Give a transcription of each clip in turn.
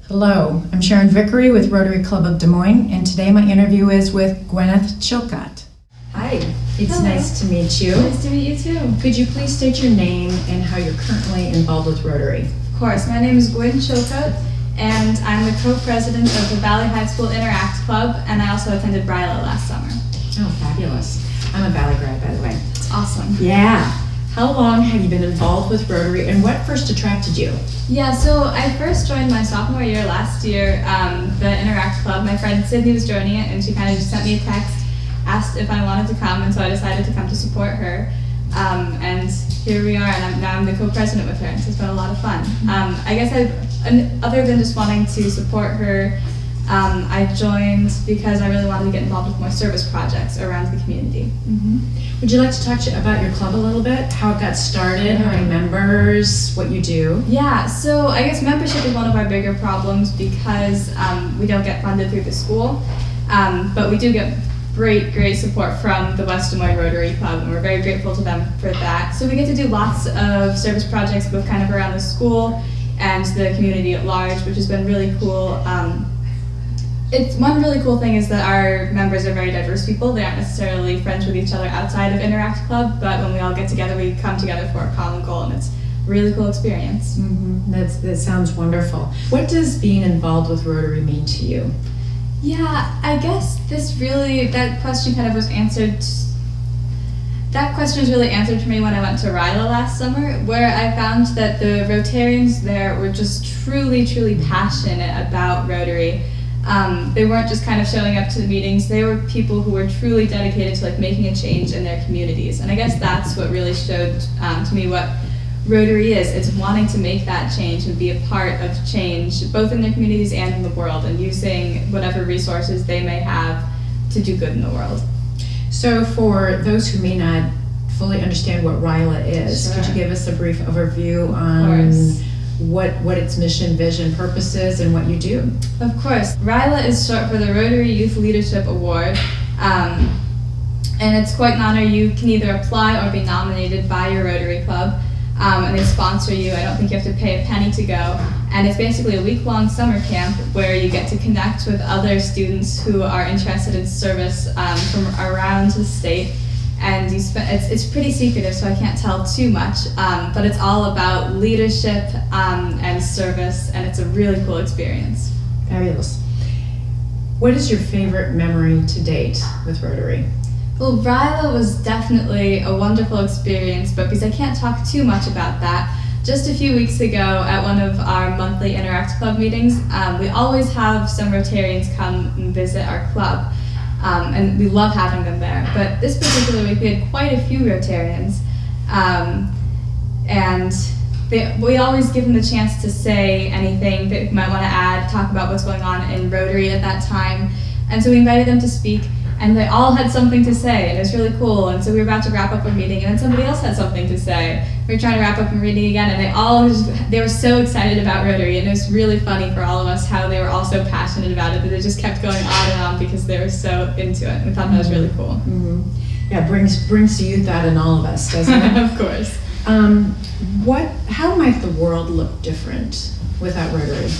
Hello, I'm Sharon Vickery with Rotary Club of Des Moines, and today my interview is with Gwyneth Chilcoat. Hi, it's Hello. Nice to meet you. Nice to meet you too. Could you please state your name and how you're currently involved with Rotary? Of course, my name is Gwyneth Chilcoat, and I'm the co-president of the Valley High School Interact Club, and I also attended Ryla last summer. Oh, fabulous. I'm a Valley grad, by the way. It's awesome. Yeah. How long have you been involved with Rotary, and what first attracted you? Yeah, so I first joined my sophomore year last year, the Interact Club. My friend Sydney was joining it, and she kind of just sent me a text, asked if I wanted to come, and so I decided to come to support her. And here we are, and now I'm the co-president with her, and so it's been a lot of fun. I guess other than just wanting to support her, I joined because I really wanted to get involved with more service projects around the community. Would you like to talk about your club a little bit? How it got started, how many members, what you do? Yeah, so I guess membership is one of our bigger problems because we don't get funded through the school, but we do get great support from the West Des Moines Rotary Club, and we're very grateful to them for that. So we get to do lots of service projects both kind of around the school and the community at large, which has been really cool. It's one really cool thing is that our members are very diverse people. They aren't necessarily friends with each other outside of Interact Club, but when we all get together, we come together for a common goal, and it's a really cool experience. That sounds wonderful. What does being involved with Rotary mean to you? Yeah, I guess that question kind of was answered. That question was really answered for me when I went to Ryla last summer, where I found that the Rotarians there were just truly passionate about Rotary. They weren't just kind of showing up to the meetings. They were people who were truly dedicated to making a change in their communities. And I guess that's what really showed to me what Rotary is. It's wanting to make that change and be a part of change, both in their communities and in the world, and using whatever resources they may have to do good in the world. So for those who may not fully understand what Ryla is, Sure. could you give us a brief overview on what its mission, vision, purpose is, and what you do? Of course. Ryla is short for the Rotary Youth Leadership Award, and it's quite an honor. You can either apply or be nominated by your Rotary Club, and they sponsor you. I don't think you have to pay a penny to go, and it's basically a week-long summer camp where you get to connect with other students who are interested in service from around the state. And it's pretty secretive, so I can't tell too much, but it's all about leadership and service, and it's a really cool experience. Fabulous. What is your favorite memory to date with Rotary? Well, Ryla was definitely a wonderful experience, but because I can't talk too much about that, just a few weeks ago at one of our monthly Interact Club meetings, we always have some Rotarians come and visit our club. And we love having them there. But this particular week, we had quite a few Rotarians, and we always give them the chance to say anything that you might want to add, talk about what's going on in Rotary at that time. And so we invited them to speak, and they all had something to say, and it was really cool. And so we were about to wrap up our meeting, and then somebody else had something to say. We were trying to wrap up our meeting again, and they were so excited about Rotary, and it was really funny for all of us how they were all so passionate about it that they just kept going on and on because they were so into it. And we thought that was really cool. Yeah, brings the youth out in all of us, doesn't it? Of course. How might the world look different without Rotary?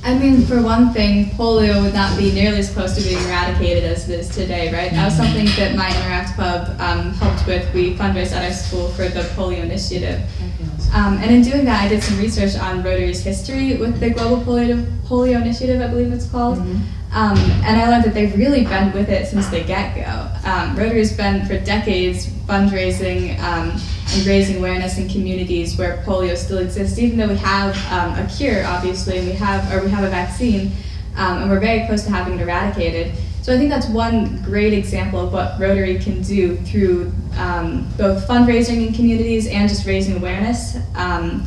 I mean, for one thing, polio would not be nearly as close to being eradicated as it is today, right? That was something that my Interact Club helped with. We fundraised at our school for the polio initiative. And in doing that, I did some research on Rotary's history with the Global Polio Initiative, I believe it's called. And I learned that they've really been with it since the get-go. Rotary's been for decades fundraising and raising awareness in communities where polio still exists, even though we have a cure, obviously, and we have a vaccine, and we're very close to having it eradicated. So I think that's one great example of what Rotary can do through both fundraising in communities and just raising awareness.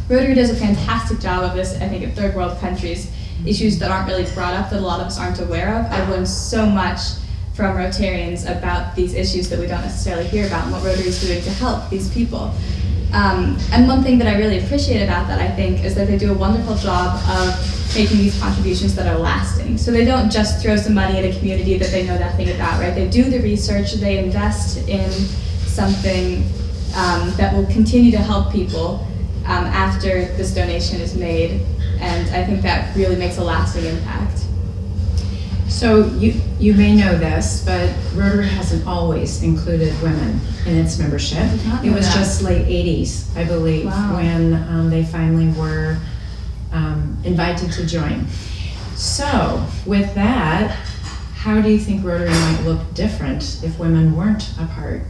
Rotary does a fantastic job of this, I think, in third world countries, issues that aren't really brought up that a lot of us aren't aware of. I've learned so much from Rotarians about these issues that we don't necessarily hear about and what Rotary is doing to help these people. And one thing that I really appreciate about that, I think, is that they do a wonderful job of making these contributions that are lasting. So they don't just throw some money at a community that they know nothing about, right? They do the research, they invest in something that will continue to help people after this donation is made. and I think that really makes a lasting impact. So you may know this, but Rotary hasn't always included women in its membership. It was just late 80s, I believe, when they finally were invited to join. So with that, how do you think Rotary might look different if women weren't a part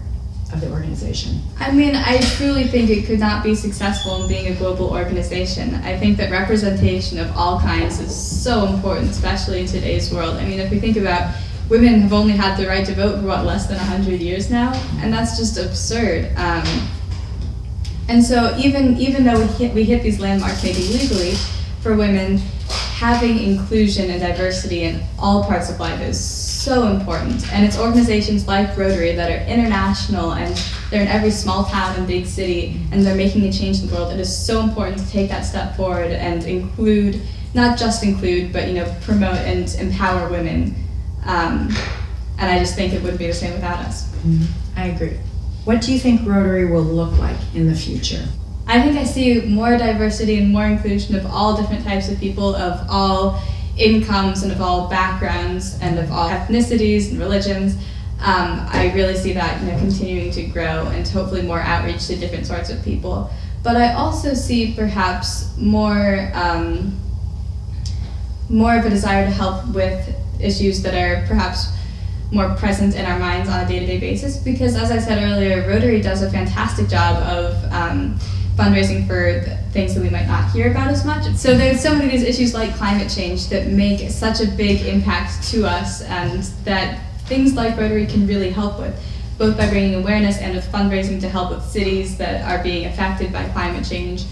of the organization? I mean, I truly think it could not be successful in being a global organization. I think that representation of all kinds is so important, especially in today's world. I mean, if we think about women have only had the right to vote for less than 100 years now, and that's just absurd. And so even though we hit these landmarks maybe legally for women, having inclusion and diversity in all parts of life is so important. And it's organizations like Rotary that are international, and they're in every small town and big city, and they're making a change in the world. It is so important to take that step forward and include, not just include, but promote and empower women. And I just think it wouldn't be the same without us. I agree. What do you think Rotary will look like in the future? I think I see more diversity and more inclusion of all different types of people, of all incomes and of all backgrounds and of all ethnicities and religions. I really see that continuing to grow, and hopefully more outreach to different sorts of people. But I also see perhaps more of a desire to help with issues that are perhaps more present in our minds on a day-to-day basis, because as I said earlier, Rotary does a fantastic job of fundraising for things that we might not hear about as much. So there's so many of these issues like climate change that make such a big impact to us, and that things like Rotary can really help with, both by bringing awareness and with fundraising to help with cities that are being affected by climate change.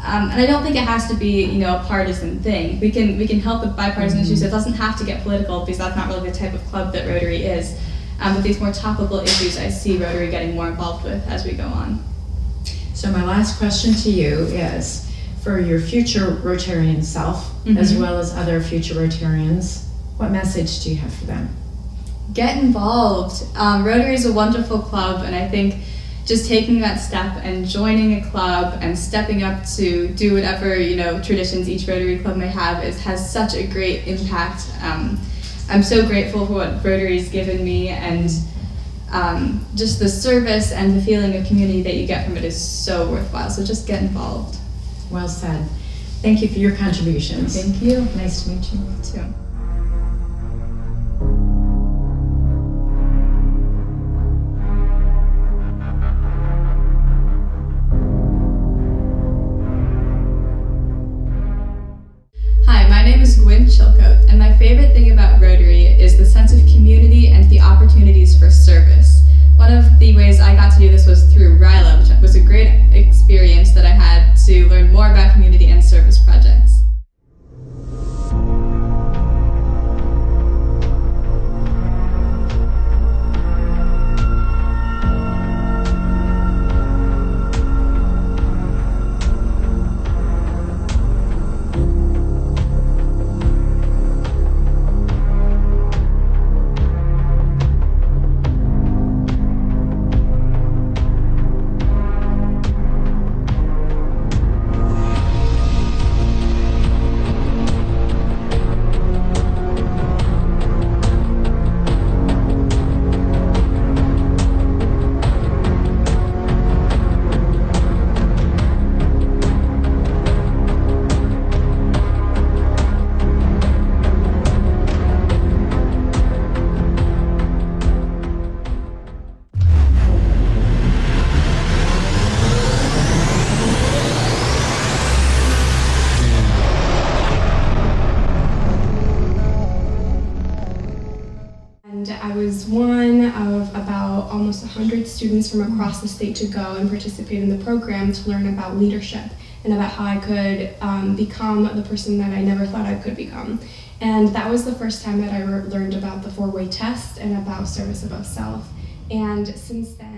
And I don't think it has to be a partisan thing. We can help with bipartisan issues. It doesn't have to get political, because that's not really the type of club that Rotary is. But these more topical issues I see Rotary getting more involved with as we go on. So my last question to you is, for your future Rotarian self, as well as other future Rotarians, what message do you have for them? Get involved. Rotary is a wonderful club, and I think just taking that step and joining a club and stepping up to do whatever traditions each Rotary club may have has such a great impact. I'm so grateful for what Rotary's given me, and just the service and the feeling of community that you get from it is so worthwhile. So just get involved. Well said. Thank you for your contributions. Thank you. Nice to meet you. You too. Hi, my name is Gwyneth Chilcoat, and my favorite thing about Rotary is the sense of community and the opportunities for service. One of the ways I got to do this was through Ryla, which was a great experience that I had to learn more about community and service projects. I was one of about almost 100 students from across the state to go and participate in the program to learn about leadership and about how I could become the person that I never thought I could become. And that was the first time that I learned about the 4-way test and about service above self. And since then,